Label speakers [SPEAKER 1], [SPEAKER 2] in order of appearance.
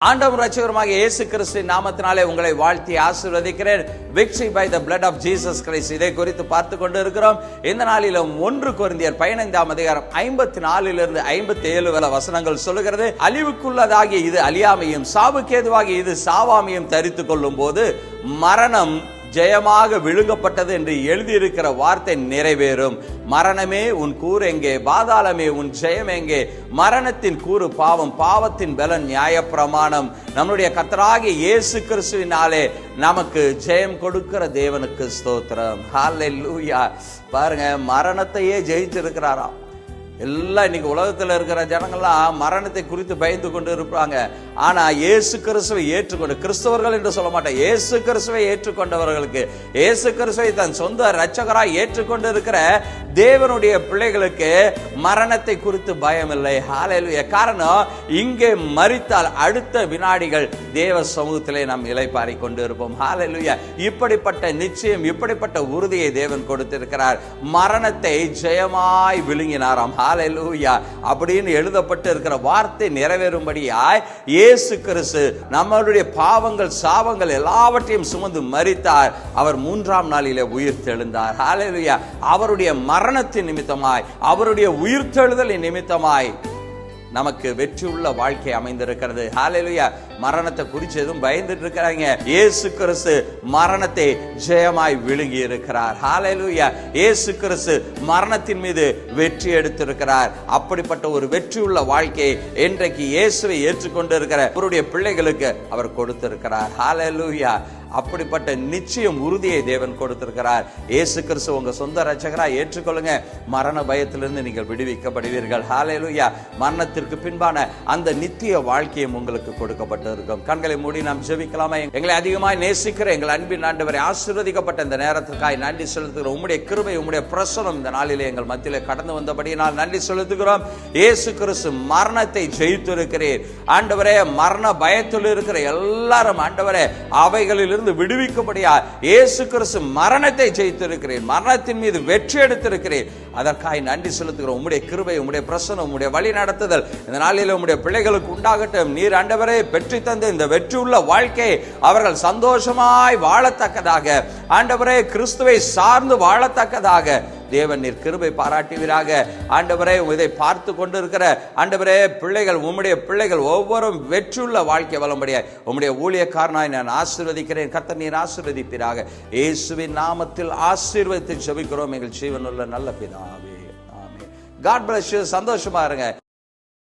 [SPEAKER 1] ஆண்டவரும் இரட்சகருமாகிய இயேசு கிறிஸ்துவின் நாமத்தினாலே உங்களை வாழ்த்தி ஆசீர்வதிக்கிறேன். Victory by the blood of Jesus Christ. இதை குறித்து பார்த்து கொண்டு இருக்கிறோம். இந்த நாளிலும் 1 கொரிந்தியர் 15ஆம் அதிகாரம் 54 57 வசனங்கள் சொல்லுகிறது. அழிவுக்குள்ளதாகிய இது அழியாமையும் சாவுக்கேதுவாகிய இது சாவாமையும் தரித்துக் கொள்ளும் போது மரணம் ஜெயமாக விழுங்கப்பட்டது என்று எழுதியிருக்கிற வார்த்தை நிறைவேறும். மரணமே உன் கூறு எங்கே? பாதாளமே உன் ஜெயம் எங்கே? மரணத்தின் கூறு பாவம், பாவத்தின் பலன் நியாயப்பிரமாணம். நம்முடைய கர்த்தராகிய இயேசு கிறிஸ்துவினாலே நமக்கு ஜெயம் கொடுக்கிற தேவனுக்கு ஸ்தோத்திரம். ஹல்லேலூயா. பாருங்க, மரணத்தையே ஜெயிச்சிருக்கிறாராம். எல்லாம் இன்னைக்கு உலகத்தில் இருக்கிற ஜனங்கள்லாம் மரணத்தை குறித்து பயந்து கொண்டு இருப்பாங்க. ஆனா இயேசு கிறிஸ்துவை ஏற்றுக்கொண்டு, கிறிஸ்தவர்கள் என்று சொல்ல மாட்டேன், இயேசு கிறிஸ்துவை ஏற்றுக்கொண்டவர்களுக்கு, இயேசு கிறிஸ்துவை தன் சொந்த இரட்சகராய் ஏற்றுக்கொண்டு இருக்கிற தேவனுடைய பிள்ளைகளுக்கு மரணத்தை குறித்து பயம் இல்லை. ஹல்லேலூயா. காரணம், இங்கே மரித்தால் அடுத்த வினாடிகள் தேவ சமூகத்திலே நாம் இளைப்பாரி கொண்டு இருப்போம். ஹல்லேலூயா. இப்படிப்பட்ட நிச்சயம், இப்படிப்பட்ட உறுதியை தேவன் கொடுத்திருக்கிறார். மரணத்தை ஜெயமாய் விழுங்கினாராம். ஹல்லேலூயா. அப்படின்னு எழுதப்பட்டு இருக்கிற வார்த்தை நிறைவேறும்படியாய் இயேசு கிறிஸ்து நம்மளுடைய பாவங்கள், சாபங்கள் எல்லாவற்றையும் சுமந்து மரித்தார். அவர் 3ஆம் நாளிலே உயிர்த்தெழுந்தார். ஹல்லேலூயா. அவருடைய மரணத்தின் நிமித்தமாய், அவருடைய உயிர்த்தெழுதலின் நிமித்தமாய் நமக்கு வெற்றியுள்ள வாழ்க்கை அமைந்திருக்கிறது. ஹல்லேலூயா. மரணத்தை குறித்து எதுவும் பயந்துட்டு இருக்கிறாங்க? இயேசு கிறிஸ்து மரணத்தை ஜெயமாய் விழுங்கி இருக்கிறார். ஹல்லேலூயா. இயேசு கிறிஸ்து மரணத்தின் மீது வெற்றி எடுத்திருக்கிறார். அப்படிப்பட்ட ஒரு வெற்றியுள்ள வாழ்க்கையை இன்றைக்கு இயேசுவை ஏற்றுக்கொண்டு இருக்கிற அவருடைய பிள்ளைகளுக்கு அவர் கொடுத்திருக்கிறார். ஹல்லேலூயா. அப்படிப்பட்ட நிச்சயம், உறுதியை தேவன் கொடுத்திருக்கிறார். இயேசு கிறிஸ்து உங்க சொந்த இரட்சகரா ஏற்றுக்கொள்ளுங்க. மரண பயத்திலிருந்து நீங்கள் விடுவிக்கப்படுவீர்கள். ஹல்லேலூயா. மரணத்திற்கு பின்பான அந்த நித்திய வாழ்க்கையும் உங்களுக்கு கொடுக்கப்பட்டிருக்கும். கண்களை மூடி நாம் ஜெபிக்கலாமா? எங்களை அதிகமாய் நேசிக்கிற எங்கள் அன்பின் ஆண்டவரை, ஆசீர்வதிக்கப்பட்ட இந்த நேரத்திற்காய் நன்றி செலுத்துகிறோம். உம்முடைய கிருபை, உம்முடைய பிரசன்னம் இந்த நாளிலே எங்கள் மத்தியிலே கடந்து வந்தபடியினால் நன்றி செலுத்துகிறோம். இயேசு கிறிஸ்து மரணத்தை ஜெயித்திருக்கிறீர். ஆண்டவரே, மரண பயத்தில் இருக்கிற எல்லாரும் ஆண்டவரே அவைகளில் விடுவிக்கப்படியா இயேசு கிறிஸ்து மரணத்தை ஜெயித்திருக்கிறேன், மரணத்தின் மீது வெற்றி எடுத்திருக்கிறேன். அதற்காக நன்றி செலுத்துகிறோம். உம்முடைய கிருபை, உம்முடைய பிரசன்னம், உம்முடைய வழி நடத்துதல் இந்த நாளில் உம்முடைய பிள்ளைகளுக்கு உண்டாகட்டும். நீர் ஆண்டவரே பெற்று தந்த இந்த வெற்றி உள்ள வாழ்க்கை அவர்கள் சந்தோஷமாய் வாழத்தக்கதாக, ஆண்டவரே கிறிஸ்துவை சார்ந்து வாழத்தக்கதாக தேவன் நீர் கிருபை பாராட்டுவீராக. ஆண்டவரே, இதை பார்த்து கொண்டிருக்கிற ஆண்டவரே பிள்ளைகள், உம்முடைய பிள்ளைகள் ஒவ்வொரும் வெற்றியுள்ள வாழ்க்கை வளம்படியா உம்முடைய ஊழியக்காரனாய் நான் ஆசீர்வதிக்கிறேன். கர்த்தர் நீர் ஆசீர்வதிப்பீராக. இயேசுவின் நாமத்தில் ஆசீர்வதித்து ஜெபிக்கிறோம் எங்கள் ஜீவனுள்ள நல்ல பிதாவே. ஆமென். God bless you. சந்தோஷமா இருங்க.